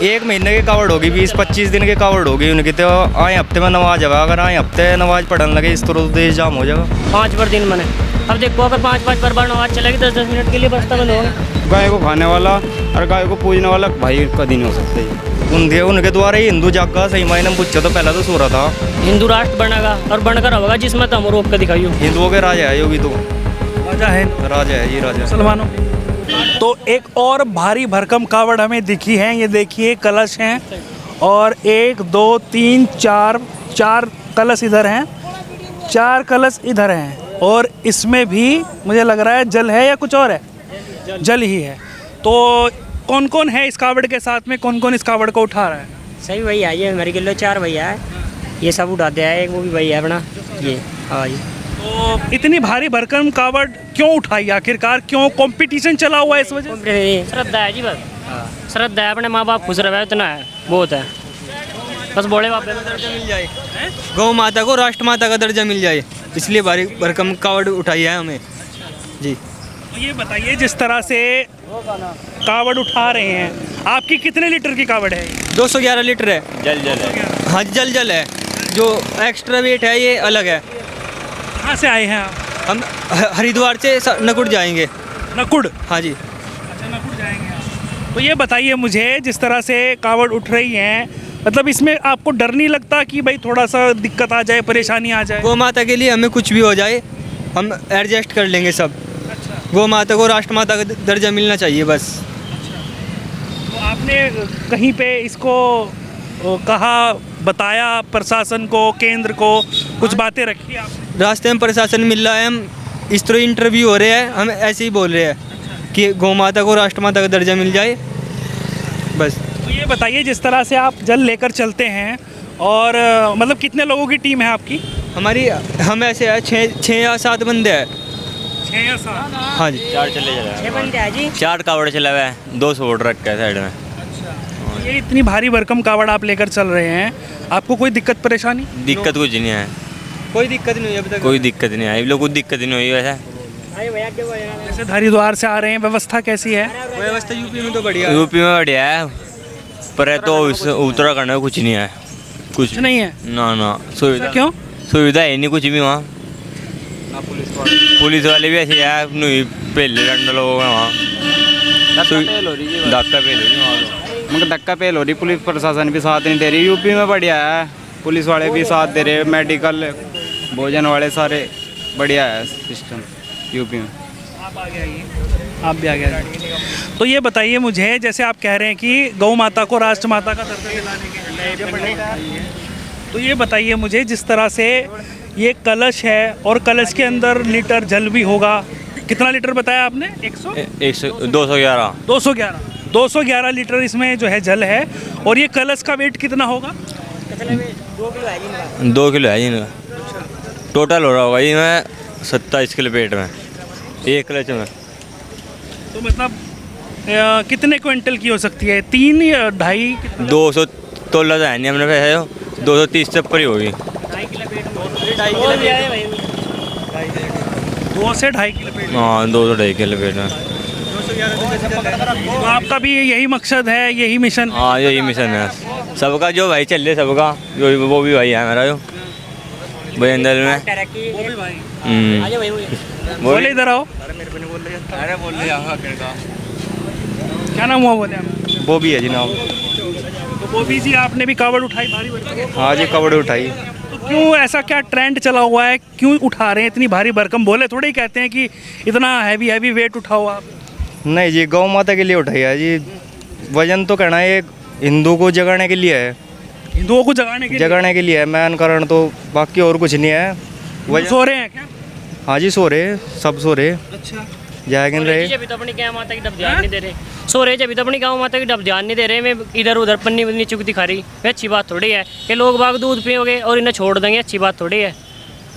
1 महीने की कावड़ होगी, 20-25 दिन की कावड़ होगी उनकी, तो आए हफ्ते में नमाज है। अगर आए हफ्ते नमाज पढ़ने लगे इस तरह तो देश जाम हो जाएगा। 5 पर दिन मैंने अब देखो, अगर 5 बार नमाज चलेगी 10-10 मिनट के लिए बस्ता बंद होगा। गाय को खाने वाला और गाय को पूजने वाला भाई कभी नहीं हो सकता। उनके द्वारा ही हिंदू जागा सही मायने में पूछो तो पहला तो सो रहा था। हिंदू राष्ट्र बनेगा और बनकर होगा जिसमें तो हम रोक कर दिखाइयो। हिंदुओं के राजा है योगी, तो राजा है, राजा है ये राजा। मुसलमानों तो एक और भारी भरकम कावड़ हमें दिखी है। ये देखिए कलश हैं और 1 2 3 4 कलश इधर हैं, 4 कलश इधर हैं और इसमें भी मुझे लग रहा है जल है या कुछ और है, जल ही है। तो कौन कौन है इस कावड़ के साथ में, कौन कौन इस कावड़ को उठा रहा है? सही भैया, ये हमारे किलो 4 भैया है, ये सब उठाते हैं। एक वो भी भैया है अपना ये। हाँ जी। तो इतनी भारी भरकम कावड़ क्यों उठाई आखिरकार, क्यों कंपटीशन चला हुआ है इस वजह से? श्रद्धा है जी, बस श्रद्धा है, अपने माँ बाप खुश रहे इतना है, बहुत है। बस बोले बाप दर्जा मिल जाए, गौ माता को राष्ट्र माता का दर्जा मिल जाए, इसलिए भारी भरकम कावड़ उठाई है हमें जी। तो ये बताइए, जिस तरह से कावड़ उठा रहे हैं, आपकी कितने लीटर की कावड़ है? 211 लीटर है। जल है। हाँ जल है, जो एक्स्ट्रा वेट है ये अलग है। कहाँ से आए हैं आप? हम हरिद्वार से नकुड़ जाएंगे। नकुड़? हाँ जी। अच्छा, नकुड़ जाएंगे आप। तो ये बताइए मुझे, जिस तरह से कावड़ उठ रही हैं, मतलब इसमें आपको डर नहीं लगता कि भाई थोड़ा सा दिक्कत आ जाए, परेशानी आ जाए? गौ माता के लिए हमें कुछ भी हो जाए हम एडजस्ट कर लेंगे सब। अच्छा। गौ माता को राष्ट्र माता का दर्जा मिलना चाहिए बस। तो आपने कहीं पे इसको कहा, बताया प्रशासन को, केंद्र को, कुछ बातें रखी आपने? रास्ते में प्रशासन मिल रहा है, हम इस तरह इंटरव्यू हो रहे हैं, हम ऐसे ही बोल रहे हैं कि गौ माता को राष्ट्र माता का दर्जा मिल जाए बस। तो ये बताइए, जिस तरह से आप जल लेकर चलते हैं और मतलब कितने लोगों की टीम है आपकी? हमारी हम ऐसे है 6 या 7 बंदे हैं। 6 या 7? हाँ जी। 6 बंदे हैं जी। 4 कावड़ चला हुआ है, 2 वोट रखा है साइड में। तो ये इतनी भारी भरकम कावड़ आप लेकर चल रहे हैं, आपको कोई दिक्कत परेशानी? दिक्कत कुछ नहीं है, कोई दिक्कत नहीं हुई अभी तक। कोई दिक्कत नहीं आई, लोग को दिक्कत नहीं हुई वैसे। जैसे हरिद्वार से आ रहे हैं, व्यवस्था कैसी है? व्यवस्था यूपी में तो बढ़िया है। यूपी में बढ़िया है, पर तो उत्तराखंड में कुछ नहीं है, कुछ नहीं है ना सुविधा। क्यों? सुविधा है नहीं कुछ भी वहाँ। पुलिस वाले भी ऐसे है, नहीं पहले डंडा लोगों में वहाँ धक्का पेल हो रही वहाँ, मगर धक्का पेल हो रही, पुलिस प्रशासन भी साथ नहीं दे रही। यूपी में बढ़िया है, पुलिस वाले भी साथ दे रहे, मेडिकल भोजन वाले सारे बढ़िया है सिस्टम यूपी में। आप आगे आइए, आप भी आगे आइए। तो ये बताइए मुझे, जैसे आप कह रहे हैं कि गौ माता को राष्ट्र माता का दर्जा दिलाने के लिए, तो ये बताइए मुझे, जिस तरह से ये कलश है और कलश के अंदर लीटर जल भी होगा, कितना लीटर बताया आपने? 211 लीटर इसमें जो है जल है। और ये कलश का वेट कितना होगा? 2 किलो है जी, टोटल हो रहा होगा जी में 27 किलो पेट में, 1 क्लच में। तो मतलब कितने क्विंटल की हो सकती है? 3 या 2.5? 200 तोला तो है नहीं हमने पैसे, 230 से ऊपर ही होगी। 2 से 2.5 किलो पेट? हाँ 2 से 2.5 किलो पेट में। तो आपका भी यही मकसद है, यही मिशन? हाँ यही मिशन है सबका, जो भाई चल रहे सबका, जो वो भी भाई है मेरा, जो भाई अंदर में। बोले इधर आओ। क्या नाम हुआ बोले? वो भी है जी नाम। तो बॉबी जी, आपने भी कावड़ उठाई भारी भरकम? हाँ जी, कावड़ उठाई। तो क्यों, ऐसा क्या ट्रेंड चला हुआ है, क्यों उठा रहे हैं इतनी भारी भरकम? बोले थोड़े ही कहते हैं कि इतना हैवी वेट उठाओ आप। नहीं जी, गौ माता के लिए उठाई है जी। वजन तो कहना है हिंदू को जगाने के लिए है, हिंदुओं को जगाने के लिए है मैन कारण, तो बाकी और कुछ नहीं है। वजन सो रहे हैं क्या? हाँ जी सो रहे, सब सो रहे। अच्छा, जागन रहे। जब तो अपनी गाँव माता की डब ध्यान नहीं दे रहे, सो रहे जब तो अपनी गाँव माता की डब ध्यान नहीं दे रहे। मैं इधर उधर पन्नी वन्नी चुक दिखा रही, वे अच्छी बात थोड़ी है कि लोग बाग दूध पियोगे और इन्हें छोड़ देंगे, अच्छी बात थोड़ी है।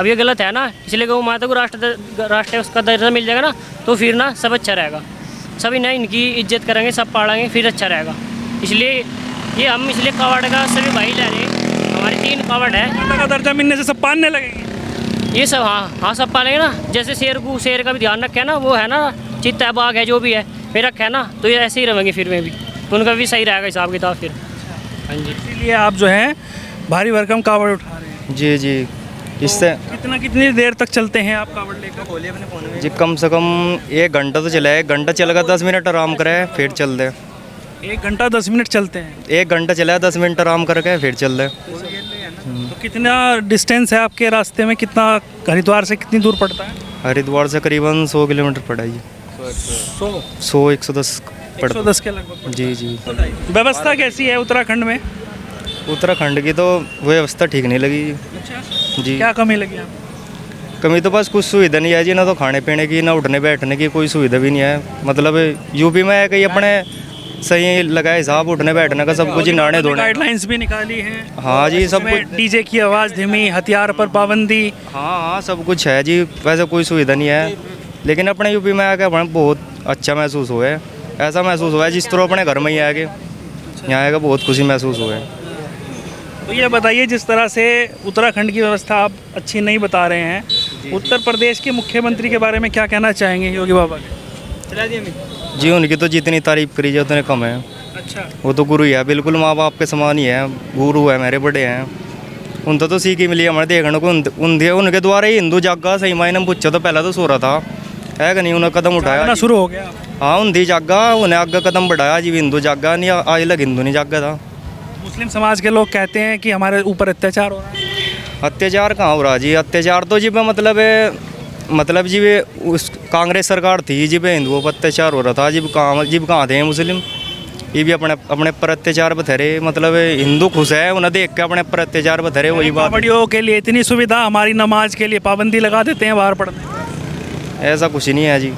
अब ये गलत है ना, इसलिए गौ माता को राष्ट्र उसका दर्जा मिल जाएगा ना, तो फिर ना सब अच्छा रहेगा, सभी ना इनकी इज्जत करेंगे, सब पालेंगे, फिर अच्छा रहेगा। इसलिए ये हम इसलिए कावड़ का सभी भाई ले रहे हैं, हमारी 3 कावड़ है। माता का दर्जा मिलने से सब पालने लगेंगे ये सब? हाँ सब पालेंगे ना। जैसे शेर का भी ध्यान रखे ना, वो है ना, चीता बाघ है जो भी है, फिर रखे है ना, तो ये ऐसे ही रहेंगे फिर में भी। तो उनका भी सही रहेगा हिसाब किताब फिर। हाँ जी। इसीलिए आप जो है भारी भरकम कावड़ उठा रहे हैं। जी जी, इससे कितनी देर तक चलते हैं आप कावड़ लेकर? जी कम से कम 1 घंटा तो चला है। 1 घंटा चलेगा, 10 मिनट आराम करे फिर चल दे। 1 घंटा 10 मिनट चलते हैं। 1 घंटा चला है, 10 मिनट आराम करके फिर चल दे। तो कितना डिस्टेंस है आपके रास्ते में, कितना हरिद्वार से कितनी दूर पड़ता है? हरिद्वार से करीबन 100 किलोमीटर पड़ा है जी। 100-110 पड़ता 110 के लगभग। जी जी। व्यवस्था कैसी है उत्तराखंड में? उत्तराखंड की तो व्यवस्था ठीक नहीं लगी जी। क्या कमी लगी आपको? कमी तो बस कुछ सुविधा नहीं है जी, ना तो खाने पीने की, ना उठने बैठने की कोई सुविधा भी नहीं है। मतलब यूपी में है कि अपने सही लगाए हिसाब उठने बैठने का सब कुछ ही, नहाने धोने। गाइडलाइंस भी निकाली हैं। हाँ जी, सब कुछ। डीजे की आवाज़ धीमी, हथियार पर पाबंदी। हाँ, सब कुछ है जी। वैसे कोई सुविधा नहीं है, लेकिन अपने यूपी में आके अपने बहुत अच्छा महसूस हुआ है। ऐसा महसूस हुआ है जिस तरह अपने घर में ही आके यहाँ आके बहुत खुशी महसूस हुआ है। तो ये बताइए, जिस तरह से उत्तराखंड की व्यवस्था आप अच्छी नहीं बता रहे हैं, उत्तर प्रदेश के मुख्यमंत्री के बारे में क्या कहना चाहेंगे योगी बाबा के? जी, उनकी तो जितनी तारीफ करी जाए उतने कम है। अच्छा। वो तो गुरु ही है, बिल्कुल माँ बाप के समान ही है। गुरु है, मेरे बड़े हैं। उनसे तो सीख ही मिली हमारे देखने को। उनके द्वारा ही हिंदू जागा सही मायने में पूछा तो पहले तो सो रहा था है कि नहीं। उन्हें कदम उठाया, शुरू हो गया। हाँ, उन्हें जागा, उन्हें आगे कदम बढ़ाया जी। हिंदू जागा नहीं, आज लग हिंदू नहीं जागा था। मुस्लिम समाज के लोग कहते हैं कि हमारे ऊपर अत्याचार हो रहा है। अत्याचार कहाँ हो रहा जी? अत्याचार तो जी पे मतलब जी वे उस कांग्रेस सरकार थी जी पे हिंदुओं पर अत्याचार हो रहा था। जी कहाँ थे मुस्लिम? ये भी अपने पर अत्याचार बथेरे। मतलब हिंदू खुश है, उन्हें देख के अपने पर अत्याचार बथेरे। वही बात। कावड़ियों के लिए इतनी सुविधा, हमारी नमाज के लिए पाबंदी लगा देते हैं बाहर पढ़ने। ऐसा कुछ नहीं है जी।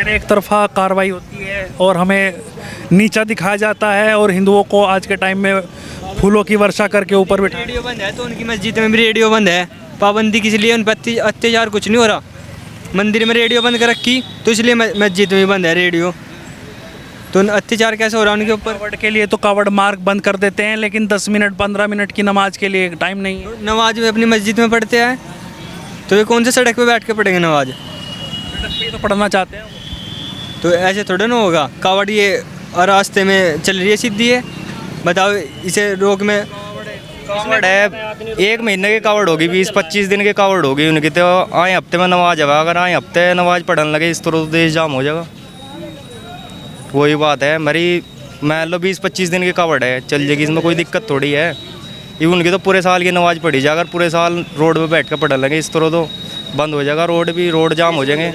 एक तरफा कार्रवाई होती है और हमें नीचा दिखाया जाता है, और हिंदुओं को आज के टाइम में फूलों की वर्षा करके ऊपर बिठा। रेडियो बंद है तो उनकी मस्जिद में भी रेडियो बंद है। पाबंदी किस लिए? उन पर अत्याचार कुछ नहीं हो रहा। मंदिर में रेडियो बंद कर रखी तो इसलिए मस्जिद में भी बंद है रेडियो। तो अत्याचार कैसे हो रहा है उनके ऊपर? कावड़ के लिए तो कावड़ मार्ग बंद कर देते हैं, लेकिन 10 मिनट 15 मिनट की नमाज के लिए टाइम नहीं है। नमाज में अपनी मस्जिद में पढ़ते हैं तो ये कौन से सड़क पे बैठ के पढ़ेंगे नमाज? तो पढ़ना चाहते हैं तो ऐसे थोड़ा ना होगा। कावड़ ये रास्ते में चल रही है सीधी है, बताओ इसे रोक में कावड़ है 1 महीने की कावड़ होगी, 20-25 दिन की कावड़ होगी उनकी। तो आए हफ्ते में नमाज है, अगर आए हफ्ते नमाज पढ़ने लगे इस तरह तो देश जाम हो जाएगा। वही बात है मेरी। मान लो 20-25 दिन की कावड़ है, चल जाएगी, इसमें कोई दिक्कत थोड़ी है। ये उनकी तो पूरे साल की नमाज पढ़ी जाए। अगर पूरे साल रोड पे बैठ कर पढ़ने लगे इस तरह तो बंद हो जाएगा। रोड जाम हो जाएंगे,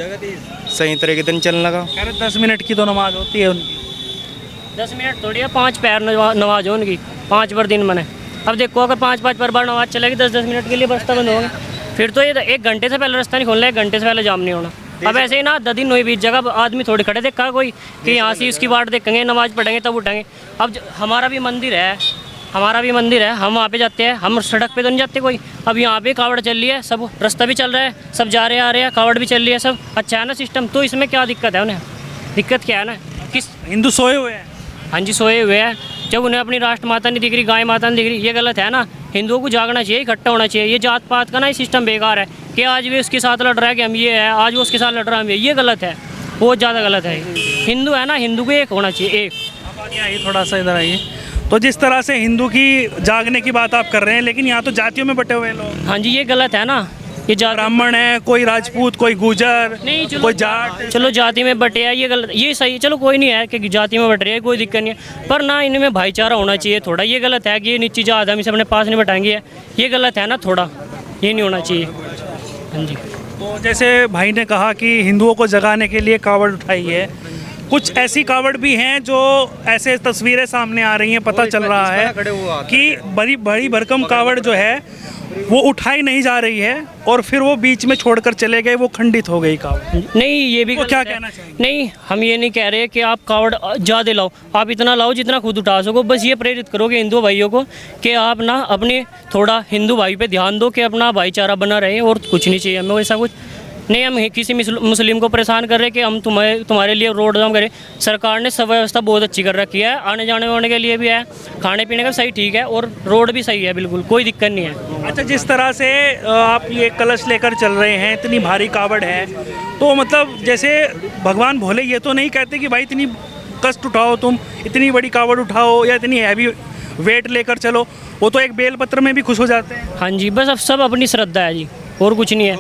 सही तरीके से नहीं चलने का। 10 मिनट की तो नमाज होती है उनकी। 10 मिनट थोड़ी है, 5 पैर नमाज हो उनकी, 5 बार दिन में। अब देखो अगर 5-5 बार नमाज चलेगी 10-10 मिनट के लिए रास्ता बंद होगा, फिर तो ये 1 घंटे से पहले रास्ता नहीं खोलना है, 1 घंटे से पहले जाम नहीं होना। अब ऐसे ही ना 10 दिन हुई बीच जगह आदमी थोड़ी खड़े देखा कोई कि यहाँ से उसकी बाट देखेंगे, नमाज पढ़ेंगे तब उठेंगे। अब हमारा भी मंदिर है, हम वहाँ पे जाते हैं, हम सड़क पे तो नहीं जाते कोई। अब यहाँ पे कावड़ चल रही है, सब रास्ता भी चल रहा है, सब जा रहे आ रहे हैं, कावड़ भी चल रही है, सब अच्छा है ना सिस्टम। तो इसमें क्या दिक्कत है उन्हें? दिक्कत क्या है ना? किस हिंदू सोए हुए हैं? हाँ जी, सोए हुए हैं। जब उन्हें अपनी राष्ट्र माता नहीं दिख रही, गाय माता नहीं दिख रही, ये गलत है ना। हिंदुओं को जागना चाहिए, इकट्ठा होना चाहिए। ये जात पात का ना सिस्टम बेकार है कि आज भी उसके साथ लड़ रहा है कि हम ये है, आज वो उसके साथ लड़ रहा है हम ये गलत है, बहुत ज़्यादा गलत है। हिंदू है ना, हिंदू को एक होना चाहिए, एक। आप आगे आइए, थोड़ा सा इधर आइए। तो जिस तरह से हिंदू की जागने की बात आप कर रहे हैं, लेकिन यहाँ तो जातियों में बटे हुए हैं लोग। हाँ जी, ये गलत है ना। ये ब्राह्मण है, कोई राजपूत, कोई गुजर, नहीं, चलो कोई जाट। चलो जाति में बटे है, ये गलत, ये सही, चलो कोई नहीं है कि जाति में बट रही है, कोई दिक्कत नहीं है। पर ना इनमें भाईचारा होना चाहिए थोड़ा। ये गलत है कि ये नीची जात हम इसे अपने पास नहीं बैठाएंगे, ये गलत है ना थोड़ा, ये नहीं होना चाहिए। हाँ जी। तो जैसे भाई ने कहा कि हिंदुओं को जगाने के लिए कावड़ उठाई है, कुछ ऐसी कावड़ भी हैं जो ऐसे तस्वीरें सामने आ रही हैं, पता चल रहा है कि बड़ी भरकम कावड़ जो है वो उठाई नहीं जा रही है, और फिर वो बीच में छोड़कर चले गए, वो खंडित हो गई कावड़। नहीं, ये भी क्या गलत है। कहना चाहिए? नहीं, हम ये नहीं कह रहे कि आप कावड़ ज़्यादा लाओ, आप इतना लाओ जितना खुद उठा सको। बस ये प्रेरित करोगे हिंदू भाइयों को कि आप ना अपने थोड़ा हिंदू भाई पे ध्यान दो कि अपना भाईचारा बना रहे, और कुछ नहीं चाहिए हमें ऐसा कुछ नहीं। हम किसी मुस्लिम को परेशान कर रहे कि हम तुम्हारे लिए रोड जाम करें। सरकार ने सब व्यवस्था बहुत अच्छी कर रखी है, आने जाने वाने के लिए भी है, खाने पीने का सही ठीक है, और रोड भी सही है, बिल्कुल कोई दिक्कत नहीं है। अच्छा, जिस तरह से आप ये कलश लेकर चल रहे हैं, इतनी भारी कावड़ है, तो मतलब जैसे भगवान भोले ये तो नहीं कहते कि भाई इतनी कष्ट उठाओ, तुम इतनी बड़ी कावड़ उठाओ या इतनी हैवी वेट लेकर चलो, वो तो एक बेल पत्र में भी खुश हो जाते हैं। हाँ जी, बस अब सब अपनी श्रद्धा है जी, और कुछ नहीं है।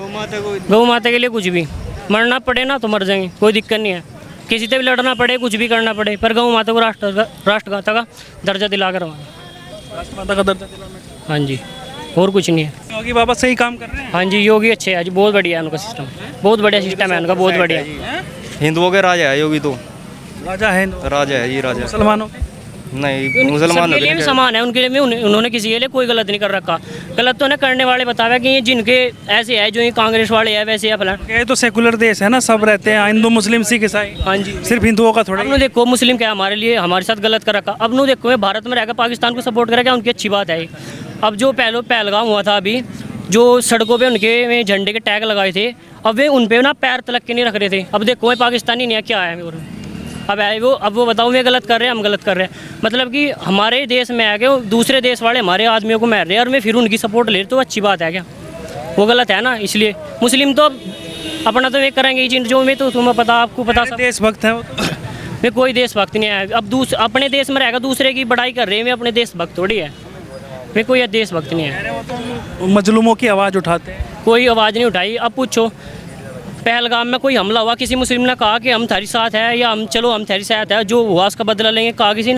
गौ माता के लिए कुछ भी मरना पड़े ना तो मर जाएंगे, कोई दिक्कत नहीं है। किसी से भी लड़ना पड़े, कुछ भी करना पड़े, पर गौ माता को राष्ट्रगाता का दर्जा दिला कर राष्ट्रमाता का दर्जा दिलाना। हाँ जी, और कुछ नहीं है। योगी बाबा सही काम कर रहे हैं। हाँ जी, योगी अच्छे है जी, बहुत बढ़िया है उनका सिस्टम, बहुत बढ़िया सिस्टम है उनका, बहुत बढ़िया। हिंदुओं के राजा है योगी, तो राजा है, राजा है जी, राजा। मुसलमानों के नहीं, मुसलमान सबके लिए भी समान है, उनके लिए भी उन्होंने किसी के लिए कोई गलत नहीं कर रखा। गलत तो उन्हें करने वाले बताया कि ये जिनके ऐसे है, जो ये कांग्रेस वाले है वैसे है फलान। ये तो सेकुलर देश है ना, सब रहते हैं, हिंदू मुस्लिम सिख ईसाई। हाँ जी, सिर्फ हिंदुओं का थोड़ा अब नो देखो मुस्लिम क्या हमारे लिए हमारे साथ गलत कर रखा। अब नो देखो ये भारत में रहकर पाकिस्तान को सपोर्ट करा, क्या उनकी अच्छी बात है। अब जो पहलगाम हुआ था अभी, जो सड़कों पे उनके झंडे के टैग लगाए थे, अब वे उन पे ना पैर तलक के नहीं रख रहे थे। अब देखो पाकिस्तानी नहीं है, क्या है और अब वो बताओ वे गलत कर रहे हैं, हम गलत कर रहे हैं। मतलब कि हमारे देश में आके दूसरे देश वाले हमारे आदमियों को मार रहे हैं और मैं फिर उनकी सपोर्ट ले रही, तो अच्छी बात है क्या? वो गलत है ना। इसलिए मुस्लिम तो अपना तो वे करेंगे ही, जो में तो तुम्हें पता, आपको पता सब देशभक्त है वो तो। वे कोई देशभक्त नहीं है। अब अपने देश में रहेगा, दूसरे की बड़ाई कर रहे हैं, वे अपने देशभक्त थोड़ी है। वे कोई देशभक्त नहीं है। मजलूमों की आवाज़ उठाते हैं। कोई आवाज़ नहीं उठाई। अब पूछो, पहलगाम में कोई हमला हुआ, किसी मुस्लिम ने कहा कि हम थारी साथ है, या हम चलो हम थारी साथ है, जो हुआ उसका बदला लेंगे, कहा किसी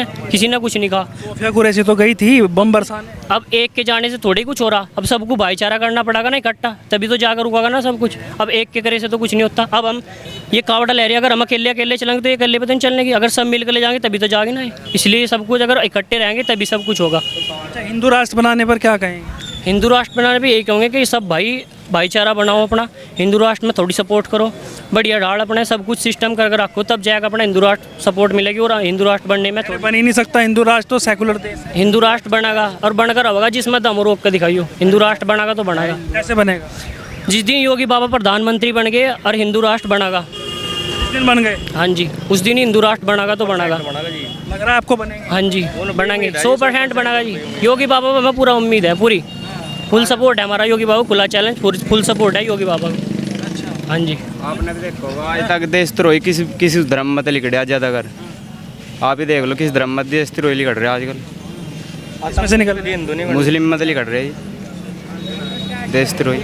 ने कुछ नहीं कहा। सोफिया कुरैशी तो गई थी बम बरसाने। अब एक के जाने से थोड़ी कुछ हो रहा, अब सबको भाईचारा करना पड़ेगा ना इकट्ठा, तभी तो जाकर रुकेगा ना सब कुछ। अब एक के करे से तो कुछ नहीं होता। अब हम ये कावड़ ले रहे हैं, अगर हम अकेले चलेंगे तो ये अकेले पे तो नहीं चलने की, अगर सब मिलकर ले जाएंगे तभी तो जाएंगे ना। इसलिए सब कुछ अगर इकट्ठे रहेंगे तभी सब कुछ होगा। अच्छा, हिंदू राष्ट्र बनाने पर क्या कहेंगे? हिंदू राष्ट्र बनाने पर यही कहूँगे कि सब भाईचारा बनाओ अपना, हिंदू राष्ट्र में थोड़ी सपोर्ट करो, बढ़िया डाल अपने सब कुछ सिस्टम करके रखो, तब जाएगा अपना हिंदू राष्ट्र सपोर्ट मिलेगी। और हिंदू राष्ट्र बनने में बन ही नहीं सकता हिंदू राष्ट्र, तो सेकुलर देश है। हिंदू राष्ट्र बनेगा और बनकर होगा जिसमें दम रोक कर दिखाइयो। हिंदू राष्ट्र बनेगा तो बनेगा। कैसे बनेगा? जिस दिन योगी बाबा प्रधानमंत्री बन गए और हिंदू राष्ट्र बनेगा, जिस दिन बन गए, हाँ जी, उस दिन ही हिंदू राष्ट्र बनेगा तो बनेगा। लग रहा है आपको बनेंगे? हाँ जी, बनेंगे, 100% बनेगा जी। योगी बाबा पर हमें पूरा उम्मीद है, पूरी फुल सपोर्ट है हमारा योगी बाबा, खुला चैलेंज, फुल सपोर्ट है योगी बाबा को। हाँ जी, आपने भी देखो आज तक देशद्रोही किसी धर्म मत लिखड़े ज़्यादातर। आप ही देख लो किस धर्म मत देशद्रोही लिखड़ रहे आजकल, इसमें से निकल हिंदू नहीं मुस्लिम मत लिखड़ रहे देशद्रोही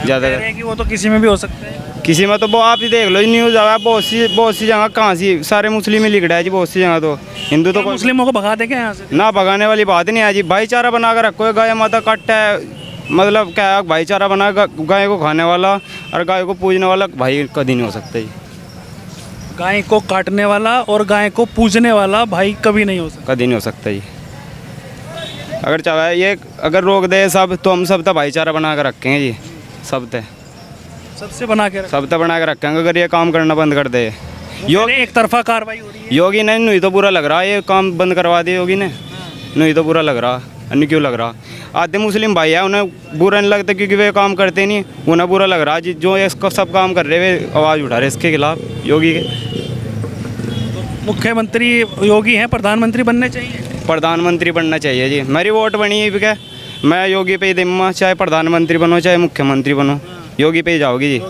ज़्यादातर। कि वो तो किसी में भी हो सकते हैं। किसी में तो वो आप ही देख लो, न्यूज़ आया बहुत सी जगह, कहाँ सी सारे मुस्लिम ही लिखड़ा है जी, बहुत सी जगह तो हिंदू तो मुस्लिमों को भगा देंगे यहाँ से? ना भगाने वाली बात नहीं है जी, भाईचारा बना कर रखो। गाय माता कट है, मतलब क्या है, भाईचारा बना गाय को खाने वाला और गाय को पूजने वाला भाई कभी नहीं हो सकता जी। गाय को काटने वाला और गाय को पूजने वाला भाई कभी नहीं हो सकता, कभी नहीं हो सकता जी। अगर चाहे ये अगर रोक दे सब, तो हम सब तो भाईचारा बना कर रखेंगे जी, सब तो सबसे बना के सब तो बना के रखेंगे। अगर ये काम करना बंद कर दे, योगी एक तरफा कार्रवाई हो रही है। योगी ने नहीं तो बुरा लग रहा, ये काम बंद करवा दे योगी ने, नहीं तो बुरा लग रहा, नहीं क्यों लग रहा? आधे मुस्लिम भाई है, उन्हें बुरा नहीं लगता क्योंकि वे काम करते नहीं, उन्हें बुरा लग रहा जी। जो इसको सब काम कर रहे वे आवाज़ उठा रहे इसके खिलाफ योगी के। मुख्यमंत्री योगी हैं, प्रधानमंत्री बनने चाहिए। प्रधानमंत्री बनना चाहिए जी, मेरी वोट बनी है क्या, मैं योगी पे ही दिम्मा, चाहे प्रधानमंत्री बनो चाहे मुख्यमंत्री बनो, योगी पे ही जाओगी जी,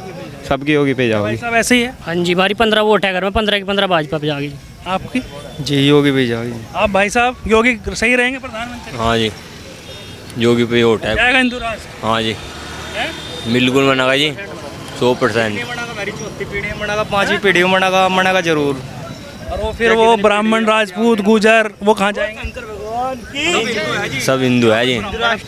सबकी योगी पे जाओगी। सब ऐसे ही है। हाँ जी, हमारी 15 वोट है घर में, 15 की 15 भाजपा पे जाएगी। आपकी? जी, योगी भी जाओगी। आप भाई साहब योगी सही रहेंगे प्रधानमंत्री? हाँ जी, योगी पे वोट है। जाएगा हिंदू राष्ट्र? हाँ जी, बिल्कुल बनेगा जी, 100%। चौथी पीढ़ी बनेगा, 5वीं पीढ़ी बनेगा जरूर। और वो फिर वो ब्राह्मण राजपूत गुजर वो कहाँ जाएंगे? सब हिंदू है जी।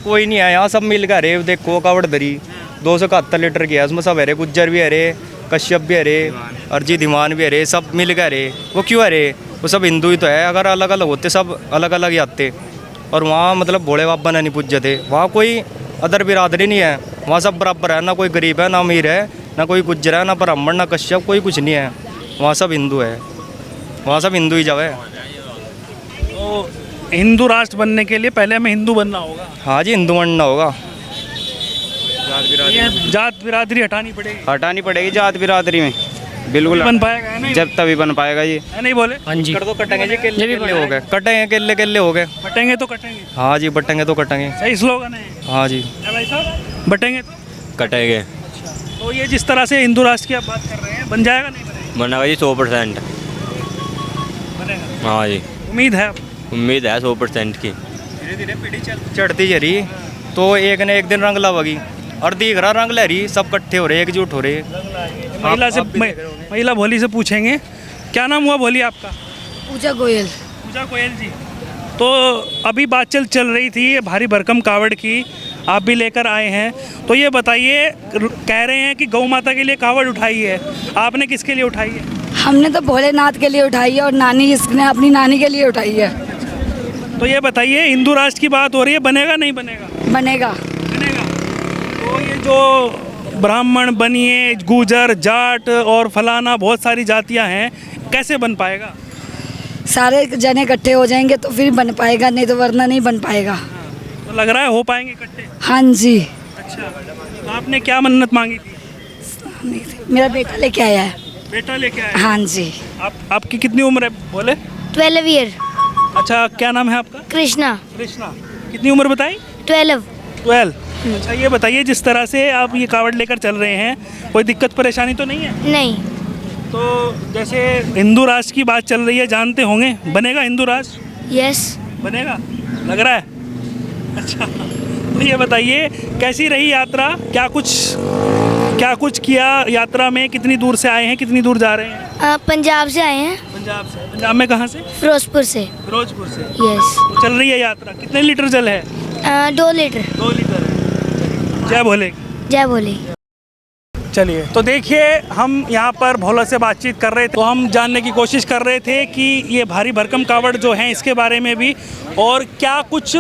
कोई नहीं है यहाँ, सब मिल कर रहे। देखो कावड़ धरी 271 लीटर की है, उसमें सब हरे, गुज्जर भी हरे, कश्यप भी हरे, अर्जी धीमान भी हरे, सब मिल कर रहे। वो क्यों हरे? वो सब हिंदू ही तो है। अगर अलग अलग होते, सब अलग अलग ही आते, और वहाँ मतलब भोले बाबा नहीं पूज थे। वहाँ कोई अदर बिरादरी नहीं है, वहाँ सब बराबर है, ना कोई गरीब है ना अमीर है, ना कोई गुज्जर है ना ब्राह्मण ना कश्यप, कोई कुछ नहीं है। वहाँ सब हिंदू है, वहाँ सब हिंदू ही जावे। तो हिंदू राष्ट्र बनने के लिए पहले हमें हिंदू बनना होगा। हाँ जी, हिंदू बनना होगा। ये जात बिरादरी हटानी पड़ेगी जात बिरादरी में, बिल्कुल बन पाएगा है नहीं? जब तभी बन पाएगा जी। है नहीं बोले? हाँ जी, कर दो, कटेंगे जी, केले हो गए, कटेंगे केले हो गए। बटेंगे तो कटेंगे। हाँ जी, बटेंगे तो कटेंगे। सही स्लोगन है। हाँ जी, है भाई साहब, बटेंगे तो? कटेंगे, तो ये जिस तरह से हिंदू राष्ट्र की आप बात कर रहे हैं, बन जाएगा नहीं बनेगा? बनेगा जी 100%। बनेगा, हाँ जी, उम्मीद है? उम्मीद है 100% की। धीरे धीरे पीढ़ी चढ़ती जा रही तो एक न एक दिन रंग लावेगी और दिख रहा रंग ले रही, सब इकट्ठे हो रहे, एकजुट हो रहे। महिला भोली से पूछेंगे। क्या नाम हुआ भोली आपका? पूजा गोयल। पूजा गोयल जी, तो अभी बात चल रही थी ये भारी भरकम कावड़ की, आप भी लेकर आए हैं, तो ये बताइए, कह रहे हैं कि गौ माता के लिए कावड़ उठाई है, आपने किसके लिए उठाई है? हमने तो भोलेनाथ के लिए उठाई है और नानी इसने अपनी नानी के लिए उठाई है। तो ये बताइए, हिंदू राष्ट्र की बात हो रही है, बनेगा नहीं बनेगा? बनेगा। बनेगा। तो ये जो ब्राह्मण, बनिए, गुजर, जाट और फलाना बहुत सारी जातियां हैं, कैसे बन पाएगा? सारे जने इकट्ठे हो जाएंगे तो फिर बन पाएगा, नहीं तो वरना नहीं बन पाएगा। तो लग रहा है हो पाएंगे इकट्ठे? हाँ जी। अच्छा, तो आपने क्या मन्नत मांगी थी? मेरा बेटा लेके आया है। बेटा लेके आए? हाँ जी। आपकी कितनी उम्र है बोले? 12 ईयर। अच्छा, क्या नाम है आपका? कृष्णा। कृष्णा। कितनी उम्र बताई? 12। 12। अच्छा, ये बताइए, जिस तरह से आप ये कावड़ लेकर चल रहे हैं, कोई दिक्कत परेशानी तो नहीं है? नहीं। तो जैसे हिंदू राष्ट्र की बात चल रही है, जानते होंगे, बनेगा हिंदू राष्ट्र? यस। बनेगा, लग रहा है? अच्छा, तो ये बताइए, कैसी रही यात्रा? क्या कुछ किया यात्रा में? कितनी दूर से आए हैं, कितनी दूर जा रहे हैं? पंजाब से आए हैं। पंजाब से? पंजाब में कहाँ से? फिरोजपुर से। फिरोजपुर से। यस। तो चल रही है यात्रा, कितने लीटर जल है? 2 लीटर। 2 लीटर है। जय भोले। जय भोले। चलिए, तो देखिए, हम यहाँ पर भोला से बातचीत कर रहे थे, तो हम जानने की कोशिश कर रहे थे कि ये भारी भरकम कावड़ जो हैं इसके बारे में भी, और क्या कुछ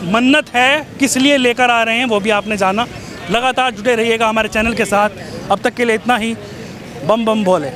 मन्नत है, किस लिए लेकर आ रहे हैं, वो भी आपने जाना। लगातार जुड़े रहिएगा हमारे चैनल के साथ। अब तक के लिए इतना ही। बम बम भोले।